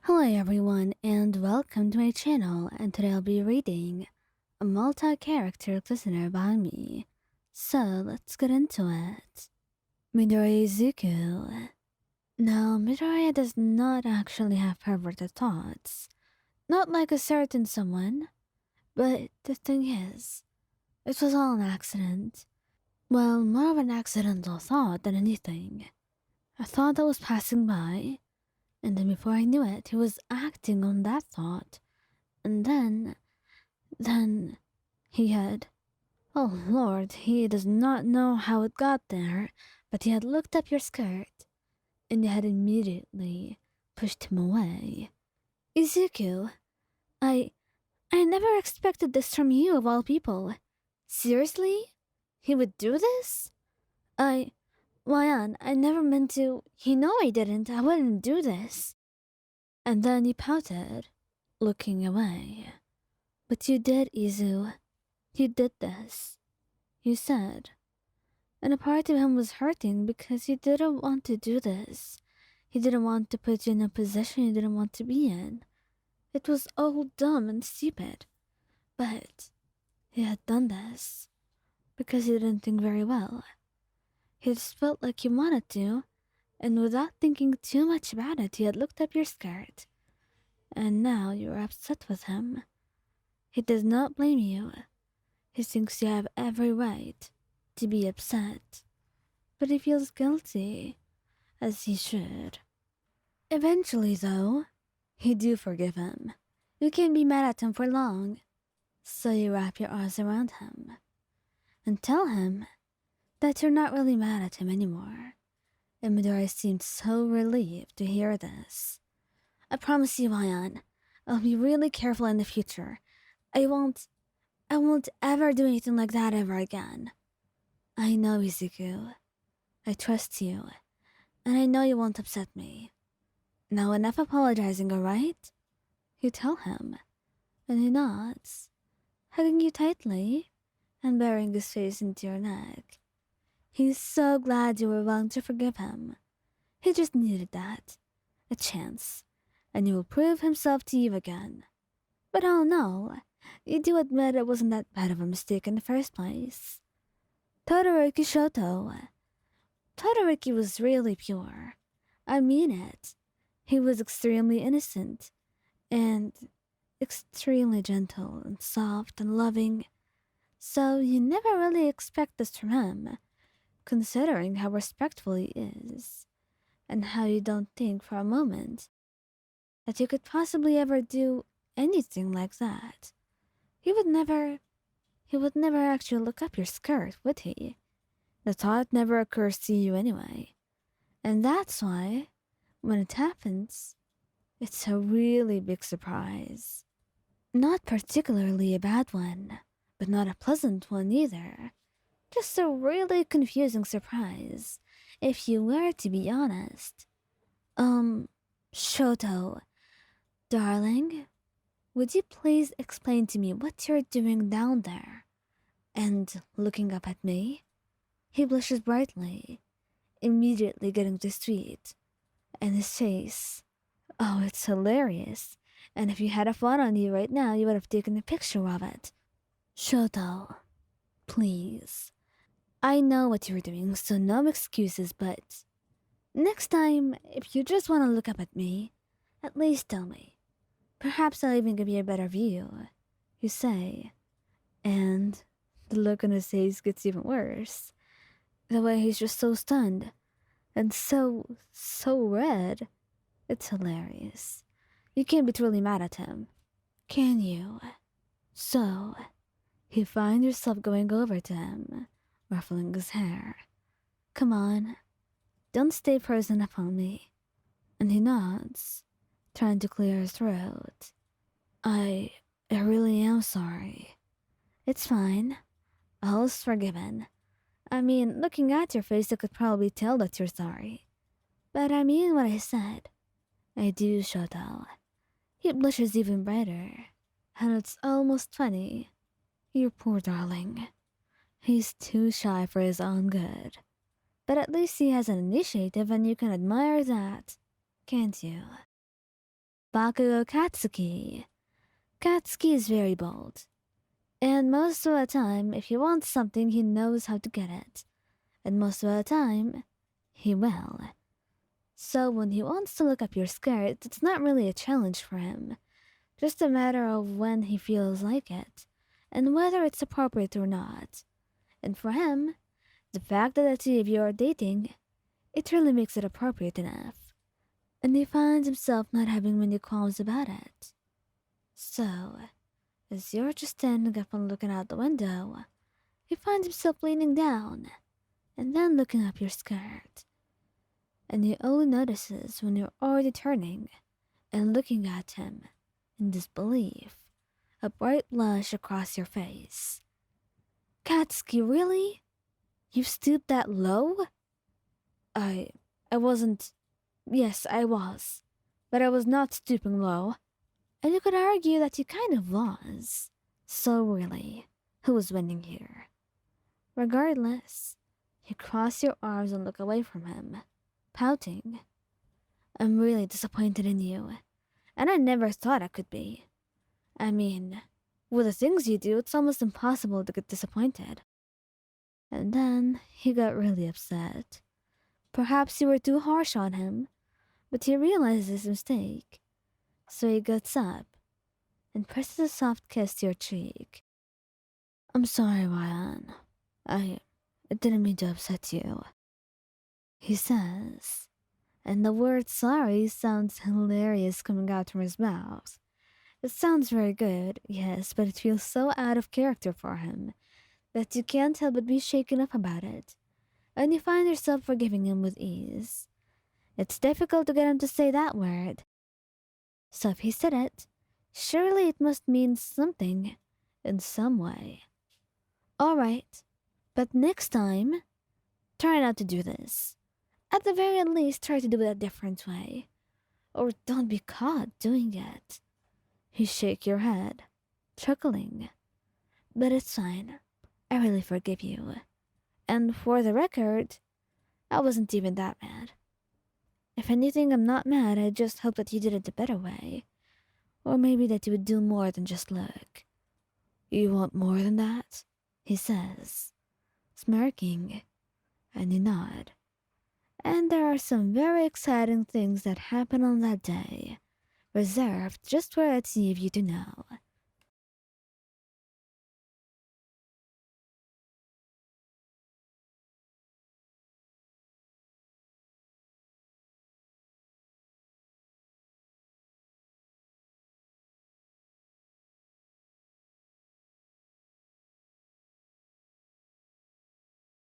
Hello everyone and welcome to my channel, and today I'll be reading a multi-character listener by me. So let's get into it. Midoriya Izuku. Now, Midoriya does not actually have perverted thoughts. Not like a certain someone, but the thing is, it was all an accident. Well, more of an accidental thought than anything. A thought that was passing by, and then before I knew it, he was acting on that thought. And then he had, oh Lord, he does not know how it got there, but he had looked up your skirt, and you had immediately pushed him away. Izuku, I, I never expected this from you of all people. Seriously? He would do this? I never meant to. You know I didn't. I wouldn't do this. And then he pouted, looking away. But you did, Izu. You did this. You said. And a part of him was hurting because he didn't want to do this. He didn't want to put you in a position you didn't want to be in. It was all dumb and stupid. But he had done this because he didn't think very well. He just felt like he wanted to, and without thinking too much about it, he had looked up your skirt. And now you're upset with him. He does not blame you. He thinks you have every right to be upset. But he feels guilty, as he should. Eventually, though, you do forgive him. You can't be mad at him for long. So you wrap your arms around him and tell him that you're not really mad at him anymore. And Midoriya seemed so relieved to hear this. I promise you, Ayan, I'll be really careful in the future. I won't ever do anything like that ever again. I know, Izuku. I trust you, and I know you won't upset me. Now enough apologizing, alright? You tell him, and he nods, hugging you tightly and burying his face into your neck. He's so glad you were willing to forgive him. He just needed that. A chance. And he will prove himself to you again. But oh no, you do admit it wasn't that bad of a mistake in the first place. Todoroki Shoto. Todoroki was really pure. I mean it. He was extremely innocent and extremely gentle and soft and loving. So you never really expect this from him, considering how respectful he is, and how you don't think for a moment that you could possibly ever do anything like that. He would never actually look up your skirt, would he? The thought never occurs to you anyway. And that's why, when it happens, it's a really big surprise. Not particularly a bad one, but not a pleasant one either. Just a really confusing surprise, if you were to be honest. Shoto, darling, would you please explain to me what you're doing down there? And looking up at me, he blushes brightly, immediately getting to his feet, and his face, oh, it's hilarious. And if you had a phone on you right now, you would have taken a picture of it. Shoto, please. I know what you're doing, so no excuses, but next time, if you just want to look up at me, at least tell me. Perhaps I'll even give you a better view, you say. And the look on his face gets even worse. The way he's just so stunned, and so red. It's hilarious. You can't be truly mad at him, can you? So, you find yourself going over to him, ruffling his hair. Come on, don't stay frozen up on me. And he nods, trying to clear his throat. I really am sorry. It's fine. All is forgiven. I mean, looking at your face, I could probably tell that you're sorry. But I mean what I said. I do, Shoto. He blushes even brighter, and it's almost funny. You poor darling. He's too shy for his own good. But at least he has an initiative and you can admire that, can't you? Bakugou Katsuki. Katsuki is very bold, and most of the time, if he wants something, he knows how to get it, and most of the time, he will. So when he wants to look up your skirt, it's not really a challenge for him, just a matter of when he feels like it, and whether it's appropriate or not. And for him, the fact that the two of you are dating, it really makes it appropriate enough, and he finds himself not having many qualms about it. So, as you're just standing up and looking out the window, he finds himself leaning down, and then looking up your skirt. And he only notices when you're already turning and looking at him in disbelief, a bright blush across your face. Katsuki, really? You stooped that low? I wasn't. Yes, I was. But I was not stooping low. And you could argue that you kind of was. So really, who was winning here? Regardless, you cross your arms and look away from him, pouting. I'm really disappointed in you, and I never thought I could be. I mean, with the things you do, it's almost impossible to get disappointed. And then he got really upset. Perhaps you were too harsh on him, but he realizes his mistake. So he gets up and presses a soft kiss to your cheek. I'm sorry, Ryan. I didn't mean to upset you, he says, and the word sorry sounds hilarious coming out from his mouth. It sounds very good, yes, but it feels so out of character for him that you can't help but be shaken up about it, and you find yourself forgiving him with ease. It's difficult to get him to say that word. So if he said it, surely it must mean something in some way. All right, but next time, try not to do this. At the very least, try to do it a different way. Or don't be caught doing it. You shake your head, chuckling. But it's fine. I really forgive you. And for the record, I wasn't even that mad. If anything, I'm not mad, I just hope that you did it the better way. Or maybe that you would do more than just look. You want more than that? He says, smirking, and you nod. And there are some very exciting things that happen on that day, reserved just for the two of you to know.